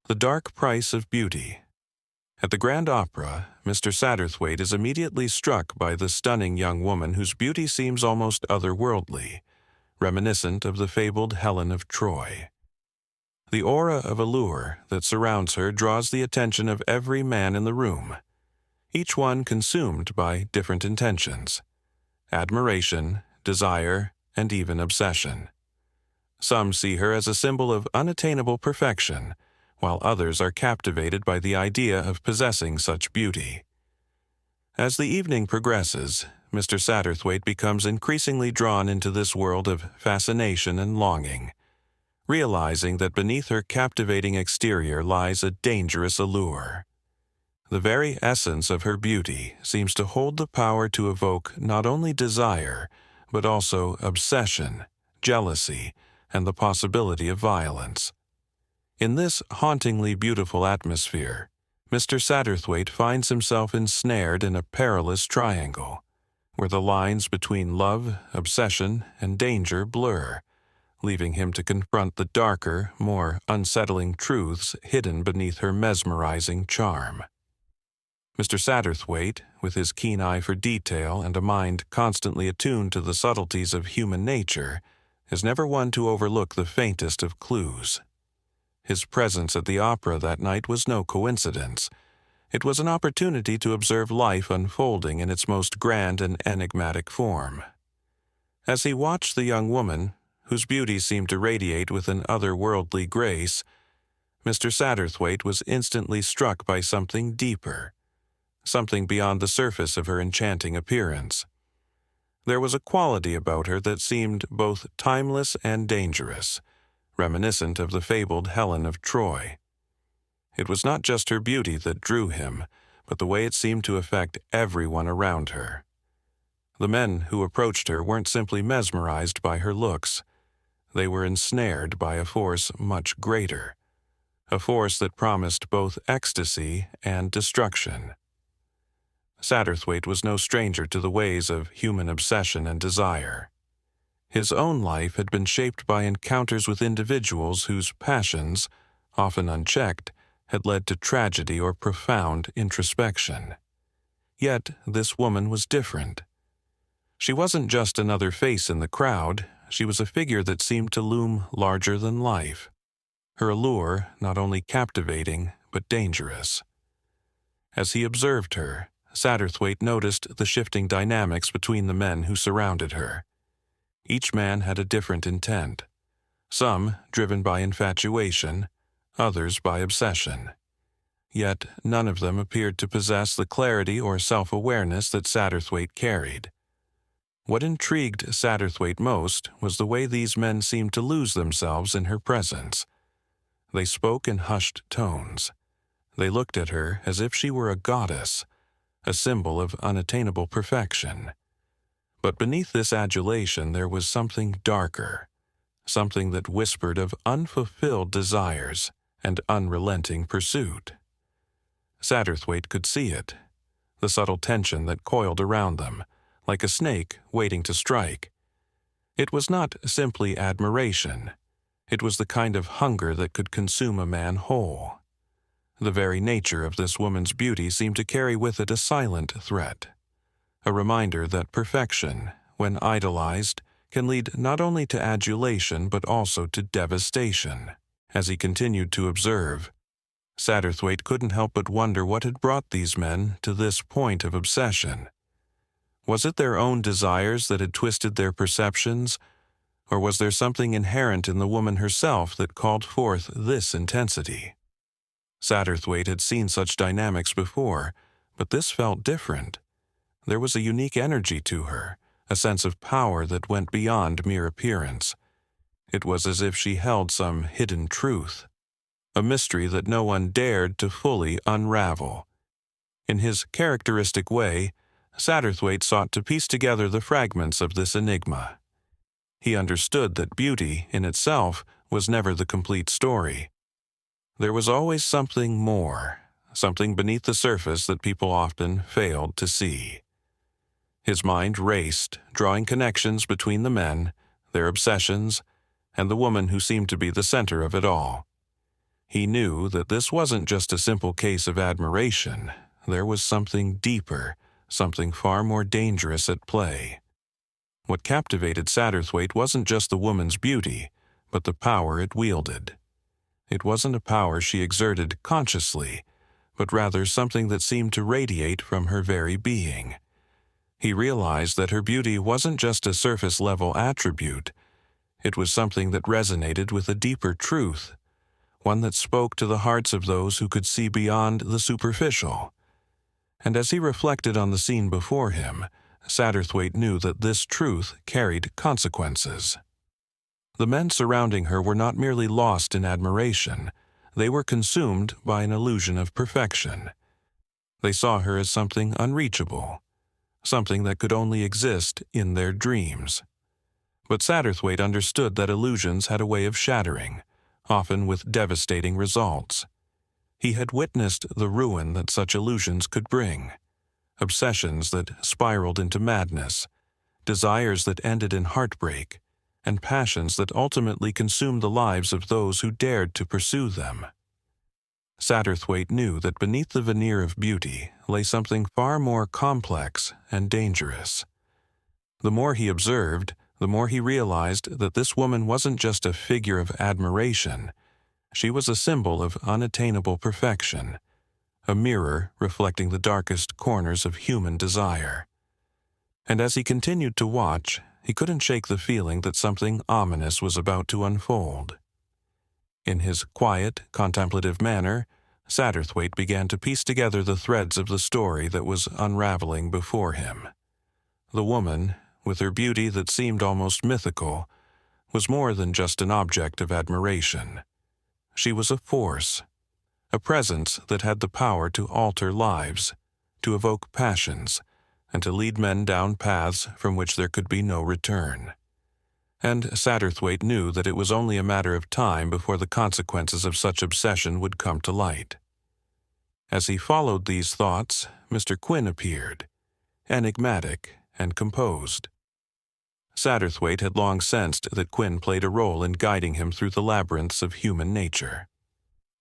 The Dark Price of Beauty. At the Grand Opera, Mr. Satterthwaite is immediately struck by the stunning young woman whose beauty seems almost otherworldly, reminiscent of the fabled Helen of Troy. The aura of allure that surrounds her draws the attention of every man in the room, each one consumed by different intentions: admiration, desire, and even obsession. Some see her as a symbol of unattainable perfection, while others are captivated by the idea of possessing such beauty. As the evening progresses, Mr. Satterthwaite becomes increasingly drawn into this world of fascination and longing, realizing that beneath her captivating exterior lies a dangerous allure. The very essence of her beauty seems to hold the power to evoke not only desire, but also obsession, jealousy, and the possibility of violence. In this hauntingly beautiful atmosphere, Mr. Satterthwaite finds himself ensnared in a perilous triangle, where the lines between love, obsession, and danger blur, leaving him to confront the darker, more unsettling truths hidden beneath her mesmerizing charm. Mr. Satterthwaite, with his keen eye for detail and a mind constantly attuned to the subtleties of human nature, is never one to overlook the faintest of clues. His presence at the opera that night was no coincidence. It was an opportunity to observe life unfolding in its most grand and enigmatic form. As he watched the young woman, whose beauty seemed to radiate with an otherworldly grace, Mr. Satterthwaite was instantly struck by something deeper, something beyond the surface of her enchanting appearance. There was a quality about her that seemed both timeless and dangerous, reminiscent of the fabled Helen of Troy. It was not just her beauty that drew him, but the way it seemed to affect everyone around her. The men who approached her weren't simply mesmerized by her looks. They were ensnared by a force much greater, a force that promised both ecstasy and destruction. Satterthwaite was no stranger to the ways of human obsession and desire. His own life had been shaped by encounters with individuals whose passions, often unchecked, had led to tragedy or profound introspection. Yet this woman was different. She wasn't just another face in the crowd, she was a figure that seemed to loom larger than life, her allure not only captivating but dangerous. As he observed her, Satterthwaite noticed the shifting dynamics between the men who surrounded her. Each man had a different intent, some driven by infatuation, others by obsession. Yet none of them appeared to possess the clarity or self-awareness that Satterthwaite carried. What intrigued Satterthwaite most was the way these men seemed to lose themselves in her presence. They spoke in hushed tones. They looked at her as if she were a goddess, a symbol of unattainable perfection. But beneath this adulation there was something darker, something that whispered of unfulfilled desires and unrelenting pursuit. Satterthwaite could see it, the subtle tension that coiled around them, like a snake waiting to strike. It was not simply admiration. It was the kind of hunger that could consume a man whole. The very nature of this woman's beauty seemed to carry with it a silent threat, a reminder that perfection, when idolized, can lead not only to adulation but also to devastation. As he continued to observe, Satterthwaite couldn't help but wonder what had brought these men to this point of obsession. Was it their own desires that had twisted their perceptions, or was there something inherent in the woman herself that called forth this intensity? Satterthwaite had seen such dynamics before, but this felt different. There was a unique energy to her, a sense of power that went beyond mere appearance. It was as if she held some hidden truth, a mystery that no one dared to fully unravel. In his characteristic way, Satterthwaite sought to piece together the fragments of this enigma. He understood that beauty, in itself, was never the complete story. There was always something more, something beneath the surface that people often failed to see. His mind raced, drawing connections between the men, their obsessions, and the woman who seemed to be the center of it all. He knew that this wasn't just a simple case of admiration. There was something deeper, something far more dangerous at play. What captivated Satterthwaite wasn't just the woman's beauty, but the power it wielded. It wasn't a power she exerted consciously, but rather something that seemed to radiate from her very being. He realized that her beauty wasn't just a surface-level attribute. It was something that resonated with a deeper truth, one that spoke to the hearts of those who could see beyond the superficial. And as he reflected on the scene before him, Satterthwaite knew that this truth carried consequences. The men surrounding her were not merely lost in admiration, they were consumed by an illusion of perfection. They saw her as something unreachable, something that could only exist in their dreams. But Satterthwaite understood that illusions had a way of shattering, often with devastating results. He had witnessed the ruin that such illusions could bring, obsessions that spiraled into madness, desires that ended in heartbreak, and passions that ultimately consumed the lives of those who dared to pursue them. Satterthwaite knew that beneath the veneer of beauty lay something far more complex and dangerous. The more he observed, the more he realized that this woman wasn't just a figure of admiration. She was a symbol of unattainable perfection, a mirror reflecting the darkest corners of human desire. And as he continued to watch, he couldn't shake the feeling that something ominous was about to unfold. In his quiet, contemplative manner, Satterthwaite began to piece together the threads of the story that was unraveling before him. The woman, with her beauty that seemed almost mythical, was more than just an object of admiration. She was a force, a presence that had the power to alter lives, to evoke passions, and to lead men down paths from which there could be no return. And Satterthwaite knew that it was only a matter of time before the consequences of such obsession would come to light. As he followed these thoughts, Mr. Quinn appeared, enigmatic and composed. Satterthwaite had long sensed that Quinn played a role in guiding him through the labyrinths of human nature.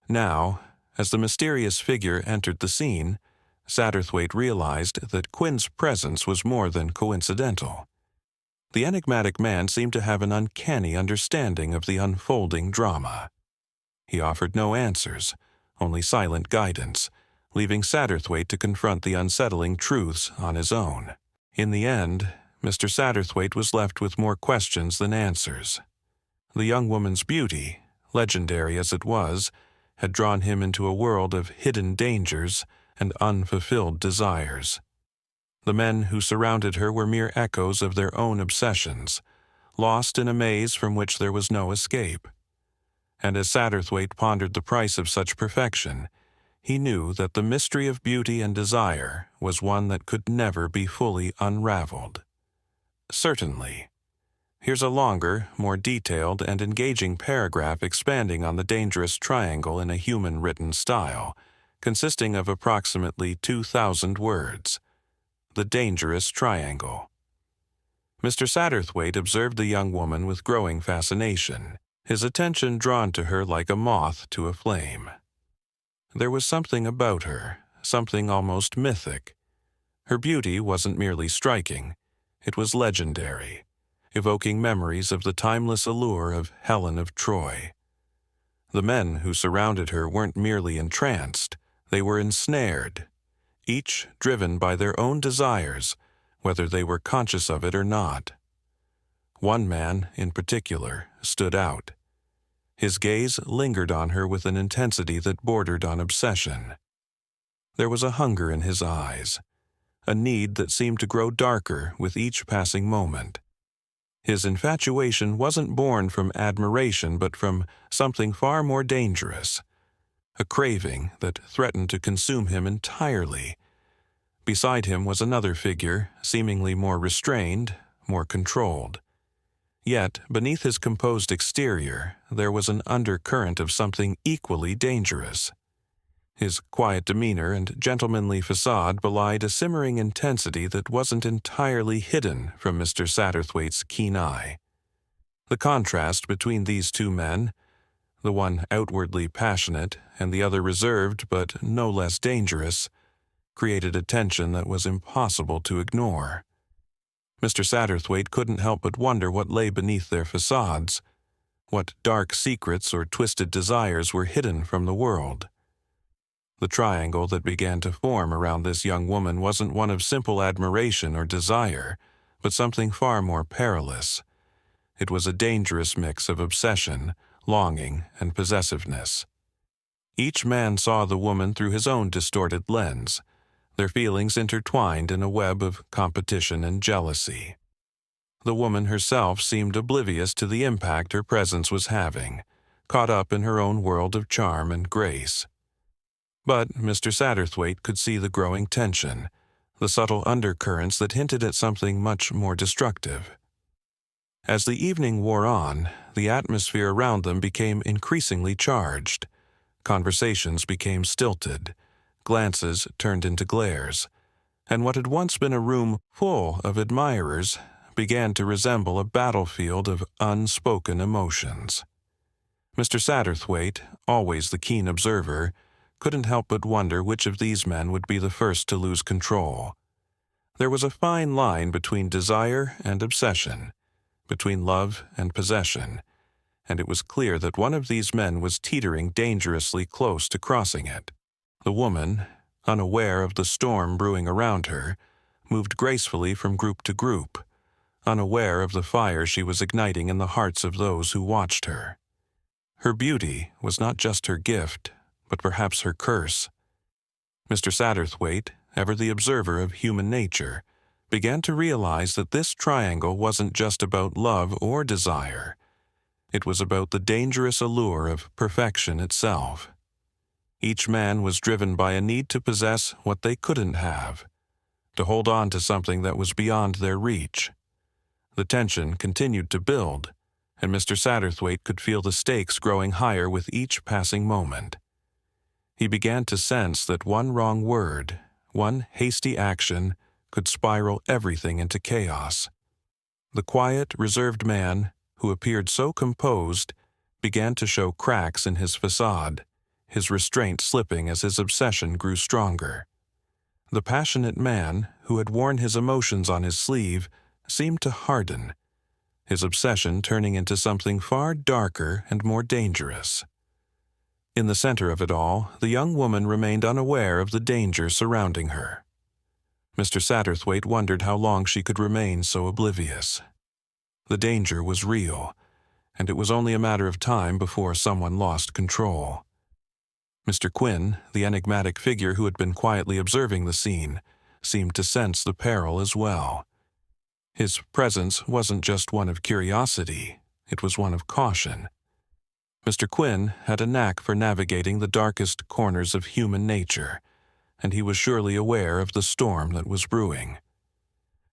Now, as the mysterious figure entered the scene, Satterthwaite realized that Quinn's presence was more than coincidental. The enigmatic man seemed to have an uncanny understanding of the unfolding drama. He offered no answers, only silent guidance, leaving Satterthwaite to confront the unsettling truths on his own. In the end, Mr. Satterthwaite was left with more questions than answers. The young woman's beauty, legendary as it was, had drawn him into a world of hidden dangers and unfulfilled desires. The men who surrounded her were mere echoes of their own obsessions, lost in a maze from which there was no escape. And as Satterthwaite pondered the price of such perfection, he knew that the mystery of beauty and desire was one that could never be fully unraveled. Certainly. Here's a longer, more detailed and engaging paragraph expanding on the dangerous triangle in a human-written style, consisting of approximately 2,000 words. The dangerous triangle. Mr. Satterthwaite observed the young woman with growing fascination, his attention drawn to her like a moth to a flame. There was something about her, something almost mythic. Her beauty wasn't merely striking, it was legendary, evoking memories of the timeless allure of Helen of Troy. The men who surrounded her weren't merely entranced, they were ensnared, each driven by their own desires, whether they were conscious of it or not. One man, in particular, stood out. His gaze lingered on her with an intensity that bordered on obsession. There was a hunger in his eyes, a need that seemed to grow darker with each passing moment. His infatuation wasn't born from admiration but from something far more dangerous, a craving that threatened to consume him entirely. Beside him was another figure, seemingly more restrained, more controlled. Yet, beneath his composed exterior, there was an undercurrent of something equally dangerous. His quiet demeanor and gentlemanly facade belied a simmering intensity that wasn't entirely hidden from Mr. Satterthwaite's keen eye. The contrast between these two men, the one outwardly passionate and the other reserved but no less dangerous, created a tension that was impossible to ignore. Mr. Satterthwaite couldn't help but wonder what lay beneath their facades, what dark secrets or twisted desires were hidden from the world. The triangle that began to form around this young woman wasn't one of simple admiration or desire, but something far more perilous. It was a dangerous mix of obsession, longing, and possessiveness. Each man saw the woman through his own distorted lens, their feelings intertwined in a web of competition and jealousy. The woman herself seemed oblivious to the impact her presence was having, caught up in her own world of charm and grace. But Mr. Satterthwaite could see the growing tension, the subtle undercurrents that hinted at something much more destructive. As the evening wore on, the atmosphere around them became increasingly charged. Conversations became stilted, glances turned into glares, and what had once been a room full of admirers began to resemble a battlefield of unspoken emotions. Mr. Satterthwaite, always the keen observer, couldn't help but wonder which of these men would be the first to lose control. There was a fine line between desire and obsession, between love and possession, and it was clear that one of these men was teetering dangerously close to crossing it. The woman, unaware of the storm brewing around her, moved gracefully from group to group, unaware of the fire she was igniting in the hearts of those who watched her. Her beauty was not just her gift, but perhaps her curse. Mr. Satterthwaite, ever the observer of human nature, began to realize that this triangle wasn't just about love or desire. It was about the dangerous allure of perfection itself. Each man was driven by a need to possess what they couldn't have, to hold on to something that was beyond their reach. The tension continued to build, and Mr. Satterthwaite could feel the stakes growing higher with each passing moment. He began to sense that one wrong word, one hasty action, could spiral everything into chaos. The quiet, reserved man, who appeared so composed, began to show cracks in his facade, his restraint slipping as his obsession grew stronger. The passionate man, who had worn his emotions on his sleeve, seemed to harden, his obsession turning into something far darker and more dangerous. In the center of it all, the young woman remained unaware of the danger surrounding her. Mr. Satterthwaite wondered how long she could remain so oblivious. The danger was real, and it was only a matter of time before someone lost control. Mr. Quinn, the enigmatic figure who had been quietly observing the scene, seemed to sense the peril as well. His presence wasn't just one of curiosity, it was one of caution. Mr. Quinn had a knack for navigating the darkest corners of human nature, and he was surely aware of the storm that was brewing.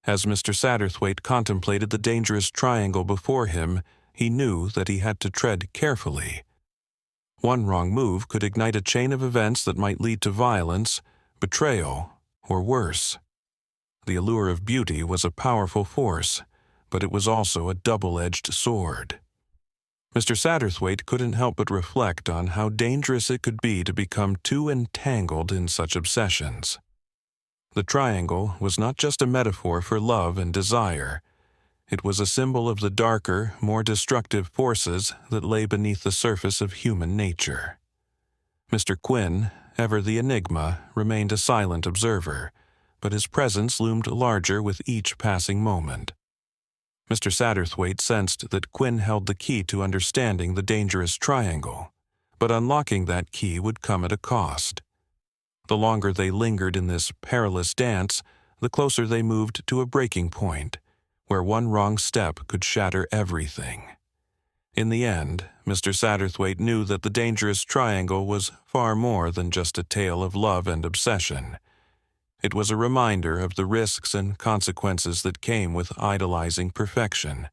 As Mr. Satterthwaite contemplated the dangerous triangle before him, he knew that he had to tread carefully. One wrong move could ignite a chain of events that might lead to violence, betrayal, or worse. The allure of beauty was a powerful force, but it was also a double-edged sword. Mr. Satterthwaite couldn't help but reflect on how dangerous it could be to become too entangled in such obsessions. The triangle was not just a metaphor for love and desire. It was a symbol of the darker, more destructive forces that lay beneath the surface of human nature. Mr. Quinn, ever the enigma, remained a silent observer, but his presence loomed larger with each passing moment. Mr. Satterthwaite sensed that Quinn held the key to understanding the dangerous triangle, but unlocking that key would come at a cost. The longer they lingered in this perilous dance, the closer they moved to a breaking point, where one wrong step could shatter everything. In the end, Mr. Satterthwaite knew that the dangerous triangle was far more than just a tale of love and obsession. It was a reminder of the risks and consequences that came with idolizing perfection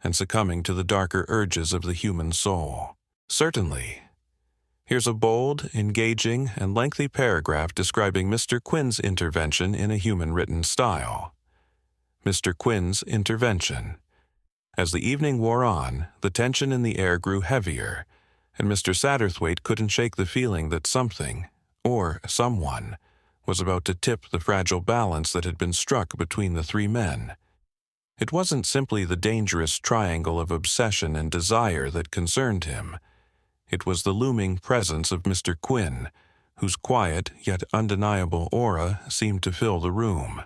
and succumbing to the darker urges of the human soul. Certainly. Here's a bold, engaging, and lengthy paragraph describing Mr. Quinn's intervention in a human-written style. Mr. Quinn's intervention. As the evening wore on, the tension in the air grew heavier, and Mr. Satterthwaite couldn't shake the feeling that something, or someone, was about to tip the fragile balance that had been struck between the three men. It wasn't simply the dangerous triangle of obsession and desire that concerned him. It was the looming presence of Mr. Quinn, whose quiet yet undeniable aura seemed to fill the room.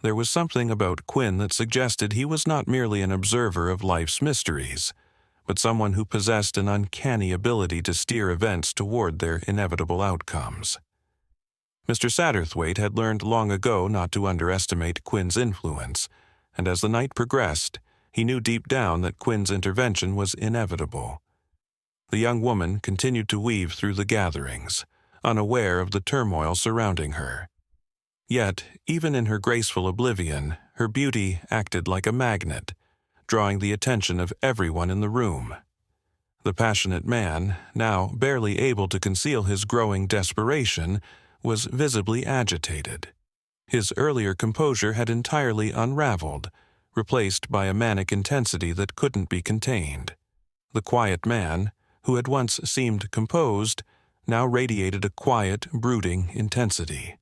There was something about Quinn that suggested he was not merely an observer of life's mysteries, but someone who possessed an uncanny ability to steer events toward their inevitable outcomes. Mr. Satterthwaite had learned long ago not to underestimate Quinn's influence, and as the night progressed, he knew deep down that Quinn's intervention was inevitable. The young woman continued to weave through the gatherings, unaware of the turmoil surrounding her. Yet, even in her graceful oblivion, her beauty acted like a magnet, drawing the attention of everyone in the room. The passionate man, now barely able to conceal his growing desperation, was visibly agitated. His earlier composure had entirely unraveled, replaced by a manic intensity that couldn't be contained. The quiet man, who had once seemed composed, now radiated a quiet, brooding intensity.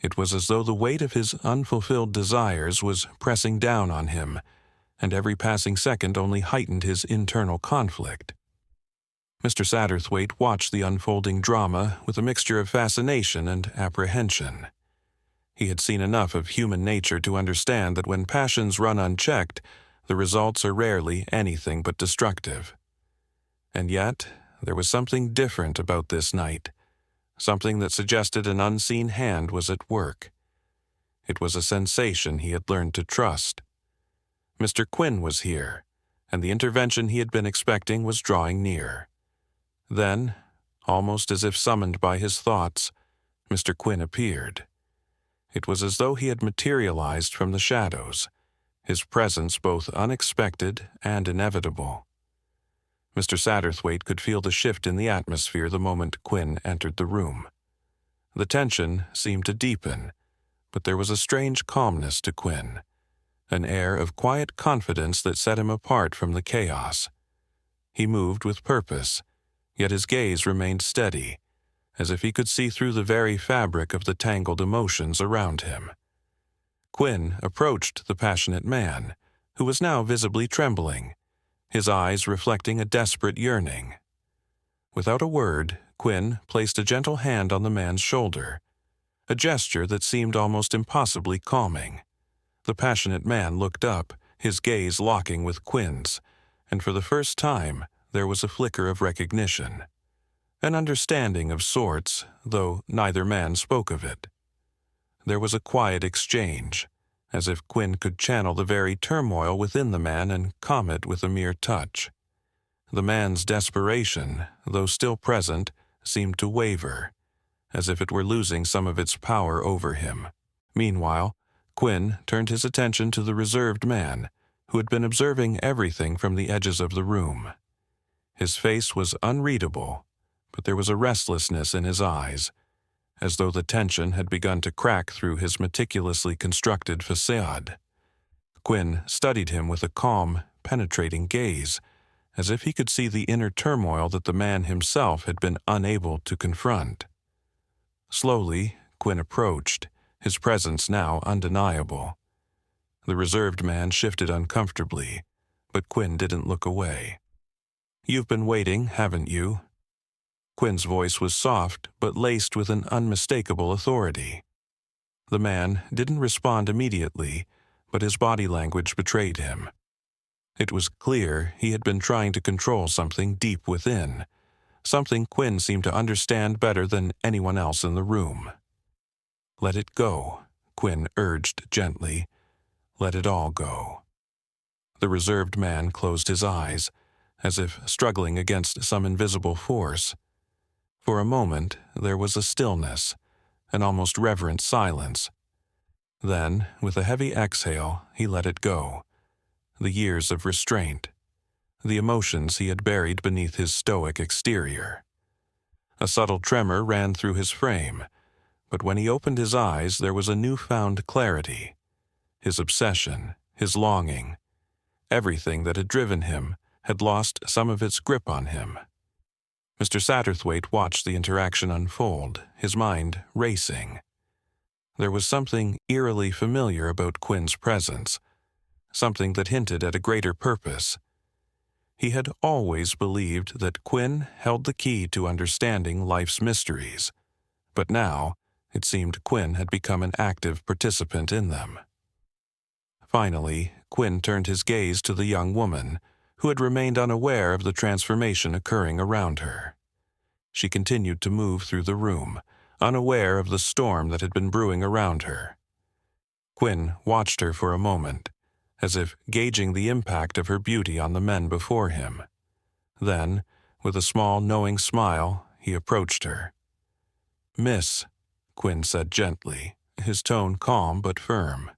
It was as though the weight of his unfulfilled desires was pressing down on him, and every passing second only heightened his internal conflict. Mr. Satterthwaite watched the unfolding drama with a mixture of fascination and apprehension. He had seen enough of human nature to understand that when passions run unchecked, the results are rarely anything but destructive. And yet, there was something different about this night, something that suggested an unseen hand was at work. It was a sensation he had learned to trust. Mr. Quinn was here, and the intervention he had been expecting was drawing near. Then, almost as if summoned by his thoughts, Mr. Quinn appeared. It was as though he had materialized from the shadows, his presence both unexpected and inevitable. Mr. Satterthwaite could feel the shift in the atmosphere the moment Quinn entered the room. The tension seemed to deepen, but there was a strange calmness to Quinn, an air of quiet confidence that set him apart from the chaos. He moved with purpose, yet his gaze remained steady, as if he could see through the very fabric of the tangled emotions around him. Quinn approached the passionate man, who was now visibly trembling, his eyes reflecting a desperate yearning. Without a word, Quinn placed a gentle hand on the man's shoulder, a gesture that seemed almost impossibly calming. The passionate man looked up, his gaze locking with Quinn's, and for the first time there was a flicker of recognition. An understanding of sorts, though neither man spoke of it. There was a quiet exchange, as if Quinn could channel the very turmoil within the man and calm it with a mere touch. The man's desperation, though still present, seemed to waver, as if it were losing some of its power over him. Meanwhile, Quinn turned his attention to the reserved man, who had been observing everything from the edges of the room. His face was unreadable, but there was a restlessness in his eyes, as though the tension had begun to crack through his meticulously constructed facade. Quinn studied him with a calm, penetrating gaze, as if he could see the inner turmoil that the man himself had been unable to confront. Slowly, Quinn approached, his presence now undeniable. The reserved man shifted uncomfortably, but Quinn didn't look away. "You've been waiting, haven't you?" Quinn's voice was soft, but laced with an unmistakable authority. The man didn't respond immediately, but his body language betrayed him. It was clear he had been trying to control something deep within, something Quinn seemed to understand better than anyone else in the room. "Let it go," Quinn urged gently. "Let it all go." The reserved man closed his eyes, as if struggling against some invisible force. For a moment, there was a stillness, an almost reverent silence. Then, with a heavy exhale, he let it go. The years of restraint, the emotions he had buried beneath his stoic exterior. A subtle tremor ran through his frame, but when he opened his eyes, there was a newfound clarity. His obsession, his longing, everything that had driven him, had lost some of its grip on him. Mr. Satterthwaite watched the interaction unfold, his mind racing. There was something eerily familiar about Quinn's presence, something that hinted at a greater purpose. He had always believed that Quinn held the key to understanding life's mysteries, but now it seemed Quinn had become an active participant in them. Finally, Quinn turned his gaze to the young woman, who had remained unaware of the transformation occurring around her. She continued to move through the room, unaware of the storm that had been brewing around her. Quinn watched her for a moment, as if gauging the impact of her beauty on the men before him. Then, with a small, knowing smile, he approached her. "Miss," Quinn said gently, his tone calm but firm,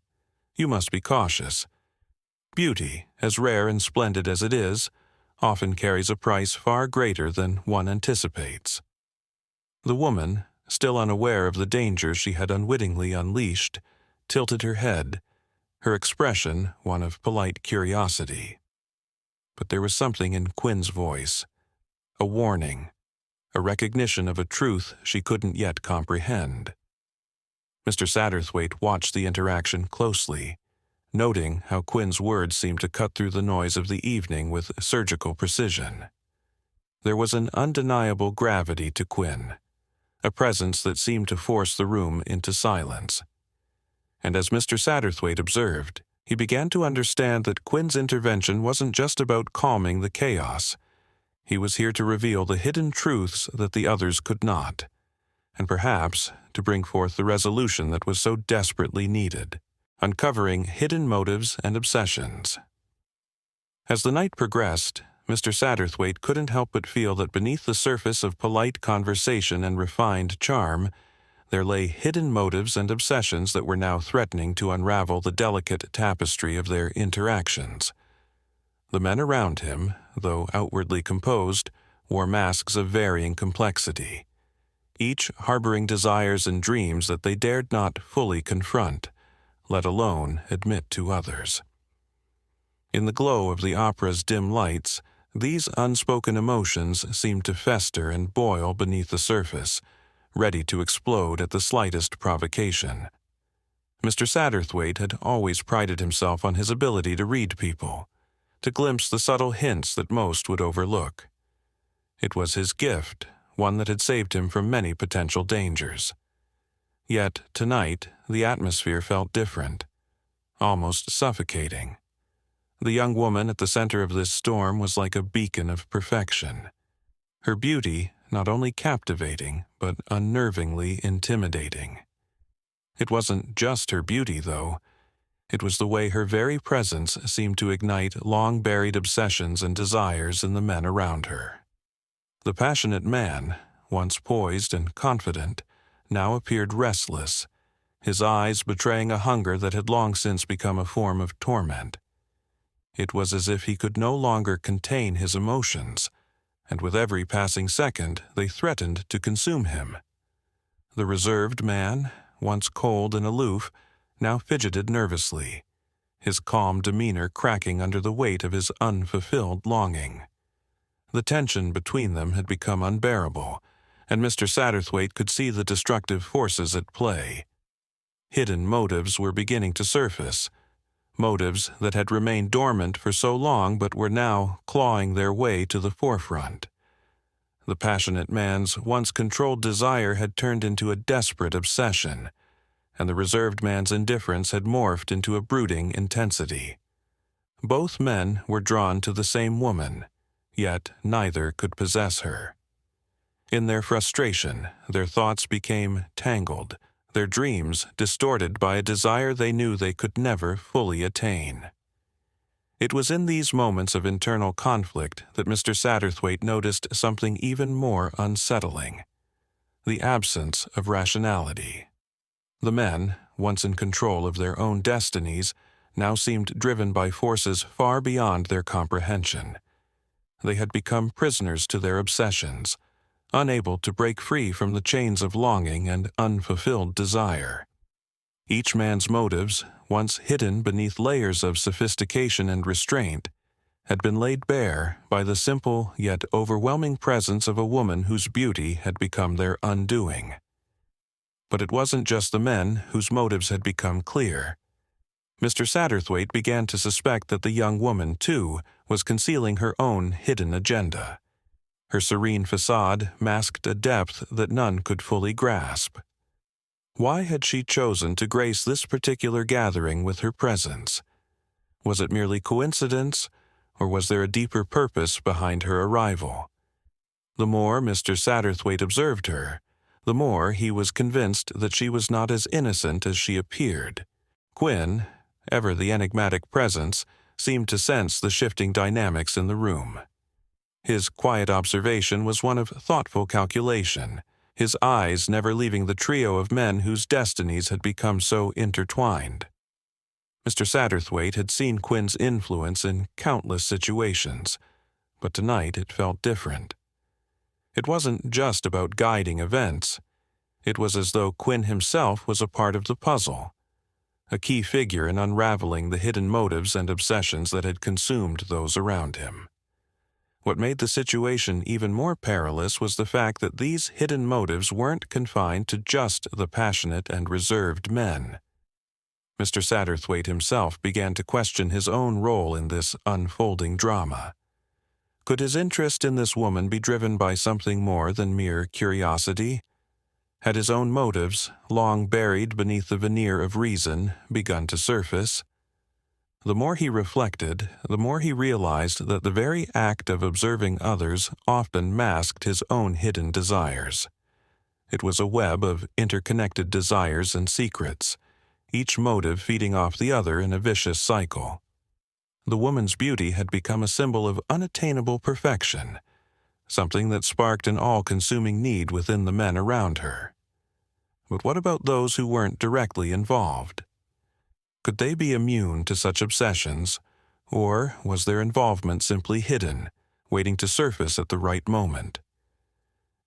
"you must be cautious. Beauty, as rare and splendid as it is, often carries a price far greater than one anticipates." The woman, still unaware of the danger she had unwittingly unleashed, tilted her head, her expression one of polite curiosity. But there was something in Quinn's voice, a warning, a recognition of a truth she couldn't yet comprehend. Mr. Satterthwaite watched the interaction closely, noting how Quinn's words seemed to cut through the noise of the evening with surgical precision. There was an undeniable gravity to Quinn, a presence that seemed to force the room into silence. And as Mr. Satterthwaite observed, he began to understand that Quinn's intervention wasn't just about calming the chaos. He was here to reveal the hidden truths that the others could not, and perhaps to bring forth the resolution that was so desperately needed, uncovering hidden motives and obsessions. As the night progressed, Mr. Satterthwaite couldn't help but feel that beneath the surface of polite conversation and refined charm, there lay hidden motives and obsessions that were now threatening to unravel the delicate tapestry of their interactions. The men around him, though outwardly composed, wore masks of varying complexity, each harboring desires and dreams that they dared not fully confront, let alone admit to others. In the glow of the opera's dim lights, these unspoken emotions seemed to fester and boil beneath the surface, ready to explode at the slightest provocation. Mr. Satterthwaite had always prided himself on his ability to read people, to glimpse the subtle hints that most would overlook. It was his gift, one that had saved him from many potential dangers. Yet, tonight, the atmosphere felt different, almost suffocating. The young woman at the center of this storm was like a beacon of perfection. Her beauty not only captivating, but unnervingly intimidating. It wasn't just her beauty, though. It was the way her very presence seemed to ignite long-buried obsessions and desires in the men around her. The passionate man, once poised and confident, now appeared restless, his eyes betraying a hunger that had long since become a form of torment. It was as if he could no longer contain his emotions, and with every passing second they threatened to consume him. The reserved man, once cold and aloof, now fidgeted nervously, his calm demeanor cracking under the weight of his unfulfilled longing. The tension between them had become unbearable, and Mr. Satterthwaite could see the destructive forces at play. Hidden motives were beginning to surface, motives that had remained dormant for so long but were now clawing their way to the forefront. The passionate man's once controlled desire had turned into a desperate obsession, and the reserved man's indifference had morphed into a brooding intensity. Both men were drawn to the same woman, yet neither could possess her. In their frustration, their thoughts became tangled, their dreams distorted by a desire they knew they could never fully attain. It was in these moments of internal conflict that Mr. Satterthwaite noticed something even more unsettling: the absence of rationality. The men, once in control of their own destinies, now seemed driven by forces far beyond their comprehension. They had become prisoners to their obsessions, unable to break free from the chains of longing and unfulfilled desire. Each man's motives, once hidden beneath layers of sophistication and restraint, had been laid bare by the simple yet overwhelming presence of a woman whose beauty had become their undoing. But it wasn't just the men whose motives had become clear. Mr. Satterthwaite began to suspect that the young woman, too, was concealing her own hidden agenda. Her serene facade masked a depth that none could fully grasp. Why had she chosen to grace this particular gathering with her presence? Was it merely coincidence, or was there a deeper purpose behind her arrival? The more Mr. Satterthwaite observed her, the more he was convinced that she was not as innocent as she appeared. Quinn, ever the enigmatic presence, seemed to sense the shifting dynamics in the room. His quiet observation was one of thoughtful calculation, his eyes never leaving the trio of men whose destinies had become so intertwined. Mr. Satterthwaite had seen Quinn's influence in countless situations, but tonight it felt different. It wasn't just about guiding events. It was as though Quinn himself was a part of the puzzle, a key figure in unraveling the hidden motives and obsessions that had consumed those around him. What made the situation even more perilous was the fact that these hidden motives weren't confined to just the passionate and reserved men. Mr. Satterthwaite himself began to question his own role in this unfolding drama. Could his interest in this woman be driven by something more than mere curiosity? Had his own motives, long buried beneath the veneer of reason, begun to surface? The more he reflected, the more he realized that the very act of observing others often masked his own hidden desires. It was a web of interconnected desires and secrets, each motive feeding off the other in a vicious cycle. The woman's beauty had become a symbol of unattainable perfection, something that sparked an all-consuming need within the men around her. But what about those who weren't directly involved? Could they be immune to such obsessions, or was their involvement simply hidden, waiting to surface at the right moment?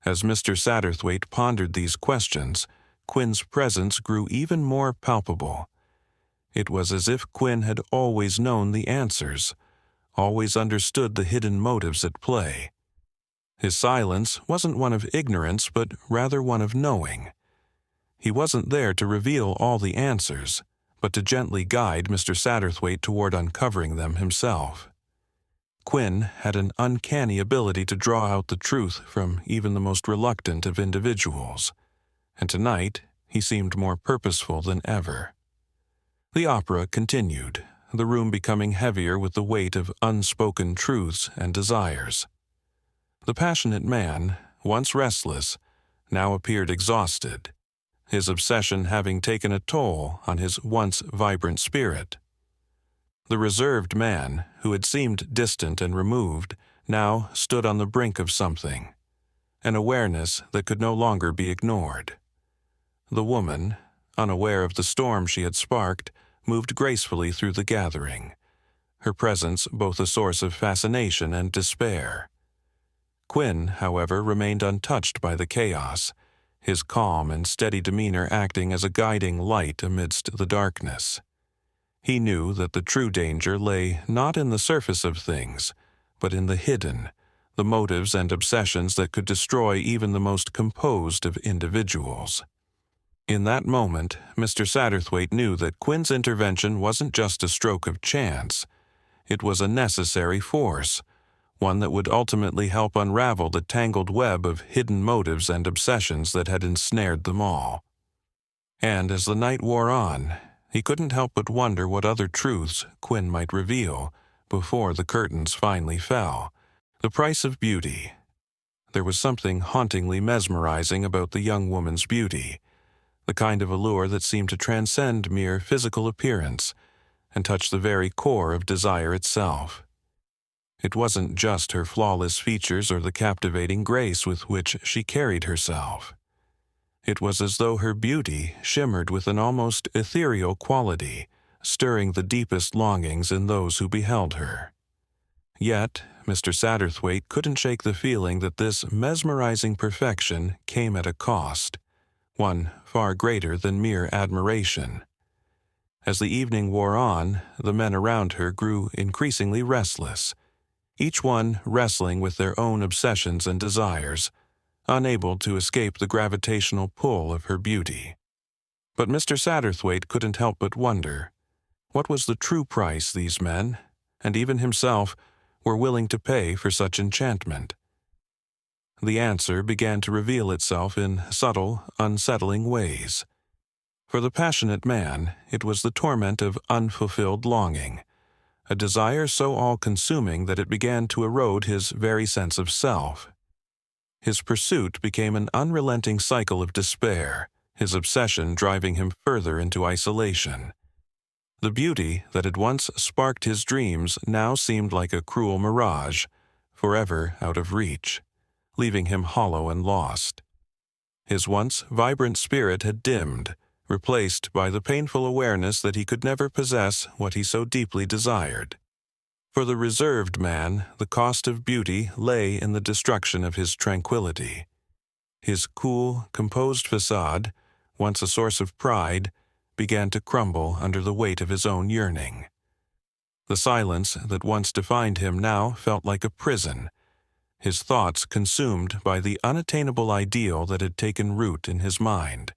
As Mr. Satterthwaite pondered these questions, Quinn's presence grew even more palpable. It was as if Quinn had always known the answers, always understood the hidden motives at play. His silence wasn't one of ignorance, but rather one of knowing. He wasn't there to reveal all the answers, but to gently guide Mr. Satterthwaite toward uncovering them himself. Quinn had an uncanny ability to draw out the truth from even the most reluctant of individuals, and tonight he seemed more purposeful than ever. The opera continued, the room becoming heavier with the weight of unspoken truths and desires. The passionate man, once restless, now appeared exhausted, his obsession having taken a toll on his once vibrant spirit. The reserved man, who had seemed distant and removed, now stood on the brink of something, an awareness that could no longer be ignored. The woman, unaware of the storm she had sparked, moved gracefully through the gathering, her presence both a source of fascination and despair. Quinn, however, remained untouched by the chaos, his calm and steady demeanor acting as a guiding light amidst the darkness. He knew that the true danger lay not in the surface of things, but in the hidden, the motives and obsessions that could destroy even the most composed of individuals. In that moment, Mr. Satterthwaite knew that Quinn's intervention wasn't just a stroke of chance. It was a necessary force, one that would ultimately help unravel the tangled web of hidden motives and obsessions that had ensnared them all. And as the night wore on, he couldn't help but wonder what other truths Quinn might reveal before the curtains finally fell. The price of beauty. There was something hauntingly mesmerizing about the young woman's beauty, the kind of allure that seemed to transcend mere physical appearance and touch the very core of desire itself. It wasn't just her flawless features or the captivating grace with which she carried herself. It was as though her beauty shimmered with an almost ethereal quality, stirring the deepest longings in those who beheld her. Yet, Mr. Satterthwaite couldn't shake the feeling that this mesmerizing perfection came at a cost, one far greater than mere admiration. As the evening wore on, the men around her grew increasingly restless, each one wrestling with their own obsessions and desires, unable to escape the gravitational pull of her beauty. But Mr. Satterthwaite couldn't help but wonder, what was the true price these men, and even himself, were willing to pay for such enchantment? The answer began to reveal itself in subtle, unsettling ways. For the passionate man, it was the torment of unfulfilled longing, a desire so all-consuming that it began to erode his very sense of self. His pursuit became an unrelenting cycle of despair, his obsession driving him further into isolation. The beauty that had once sparked his dreams now seemed like a cruel mirage, forever out of reach, leaving him hollow and lost. His once vibrant spirit had dimmed, replaced by the painful awareness that he could never possess what he so deeply desired. For the reserved man, the cost of beauty lay in the destruction of his tranquility. His cool, composed facade, once a source of pride, began to crumble under the weight of his own yearning. The silence that once defined him now felt like a prison, his thoughts consumed by the unattainable ideal that had taken root in his mind.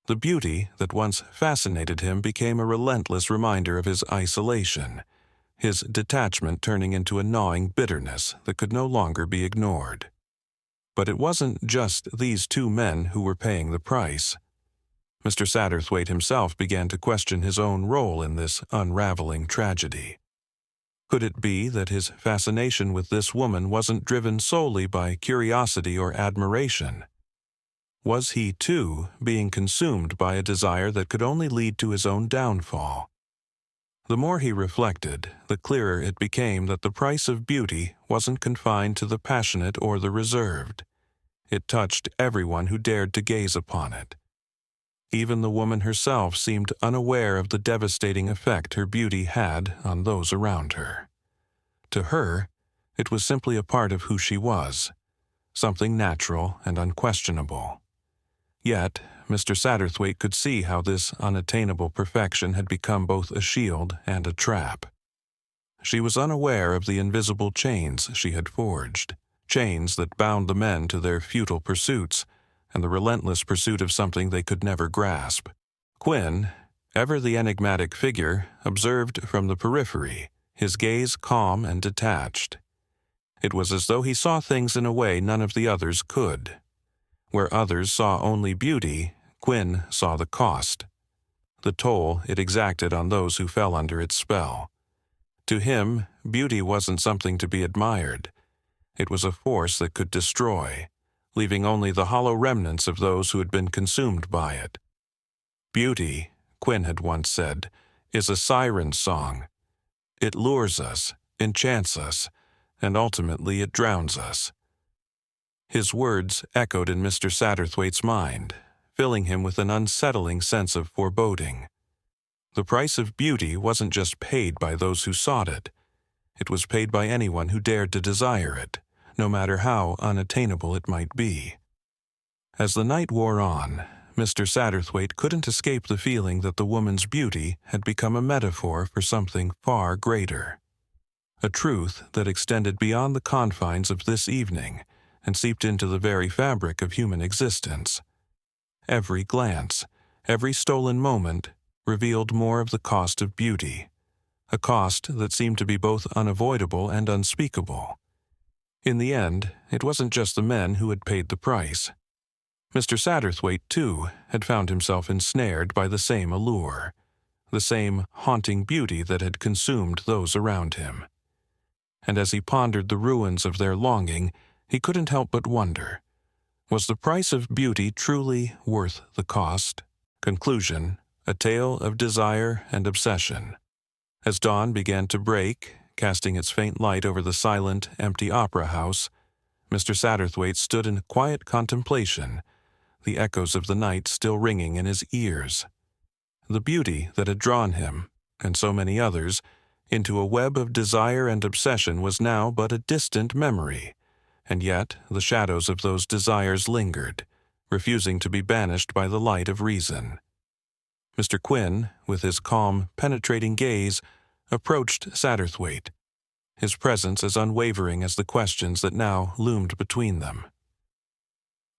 The beauty that once fascinated him became a relentless reminder of his isolation, his detachment turning into a gnawing bitterness that could no longer be ignored. But it wasn't just these two men who were paying the price. Mr. Satterthwaite himself began to question his own role in this unraveling tragedy. Could it be that his fascination with this woman wasn't driven solely by curiosity or admiration? Was he, too, being consumed by a desire that could only lead to his own downfall? The more he reflected, the clearer it became that the price of beauty wasn't confined to the passionate or the reserved. It touched everyone who dared to gaze upon it. Even the woman herself seemed unaware of the devastating effect her beauty had on those around her. To her, it was simply a part of who she was, something natural and unquestionable. Yet, Mr. Satterthwaite could see how this unattainable perfection had become both a shield and a trap. She was unaware of the invisible chains she had forged, chains that bound the men to their futile pursuits and the relentless pursuit of something they could never grasp. Quinn, ever the enigmatic figure, observed from the periphery, his gaze calm and detached. It was as though he saw things in a way none of the others could. Where others saw only beauty, Quinn saw the cost, the toll it exacted on those who fell under its spell. To him, beauty wasn't something to be admired. It was a force that could destroy, leaving only the hollow remnants of those who had been consumed by it. Beauty, Quinn had once said, is a siren's song. It lures us, enchants us, and ultimately it drowns us. His words echoed in Mr. Satterthwaite's mind, filling him with an unsettling sense of foreboding. The price of beauty wasn't just paid by those who sought it. It was paid by anyone who dared to desire it, no matter how unattainable it might be. As the night wore on, Mr. Satterthwaite couldn't escape the feeling that the woman's beauty had become a metaphor for something far greater. A truth that extended beyond the confines of this evening and seeped into the very fabric of human existence. Every glance, every stolen moment, revealed more of the cost of beauty, a cost that seemed to be both unavoidable and unspeakable. In the end, it wasn't just the men who had paid the price. Mr. Satterthwaite, too, had found himself ensnared by the same allure, the same haunting beauty that had consumed those around him. And as he pondered the ruins of their longing, he couldn't help but wonder, was the price of beauty truly worth the cost? Conclusion, a tale of desire and obsession. As dawn began to break, casting its faint light over the silent, empty opera house, Mr. Satterthwaite stood in quiet contemplation, the echoes of the night still ringing in his ears. The beauty that had drawn him, and so many others, into a web of desire and obsession was now but a distant memory, and yet the shadows of those desires lingered, refusing to be banished by the light of reason. Mr. Quinn, with his calm, penetrating gaze, approached Satterthwaite. his presence as unwavering as the questions that now loomed between them.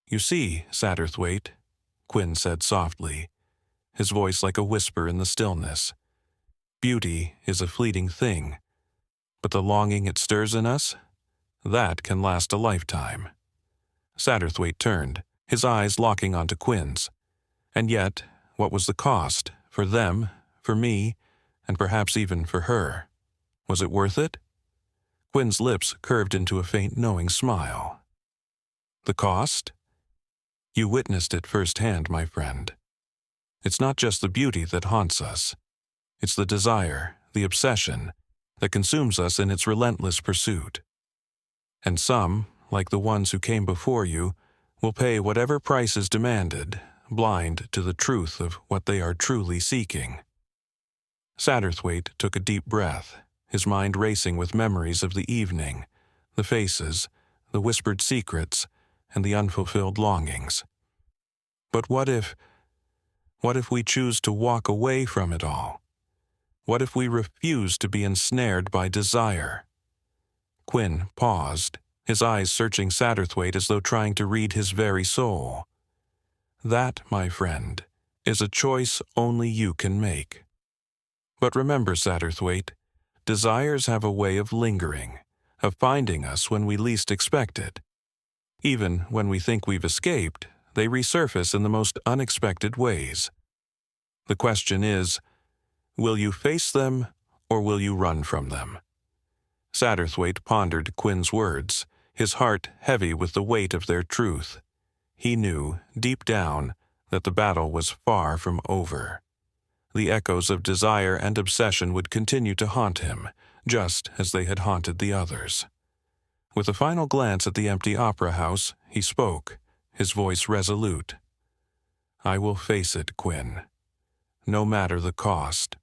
"You see, Satterthwaite," Quinn said softly, his voice like a whisper in the stillness, "beauty is a fleeting thing, but the longing it stirs in us, that can last a lifetime." Satterthwaite turned, his eyes locking onto Quinn's. And yet, what was the cost? For them, for me, and perhaps even for her. Was it worth it? Quinn's lips curved into a faint knowing smile. "The cost? You witnessed it firsthand, my friend. It's not just the beauty that haunts us. It's the desire, the obsession, that consumes us in its relentless pursuit. And some, like the ones who came before you, will pay whatever price is demanded, blind to the truth of what they are truly seeking." Satterthwaite took a deep breath, his mind racing with memories of the evening, the faces, the whispered secrets, and the unfulfilled longings. But what if we choose to walk away from it all? What if we refuse to be ensnared by desire? Quinn paused, his eyes searching Satterthwaite as though trying to read his very soul. "That, my friend, is a choice only you can make. But remember, Satterthwaite, desires have a way of lingering, of finding us when we least expect it. Even when we think we've escaped, they resurface in the most unexpected ways. The question is, will you face them or will you run from them?" Satterthwaite pondered Quinn's words, his heart heavy with the weight of their truth. He knew, deep down, that the battle was far from over. The echoes of desire and obsession would continue to haunt him, just as they had haunted the others. With a final glance at the empty opera house, he spoke, his voice resolute. "I will face it, Quinn, no matter the cost."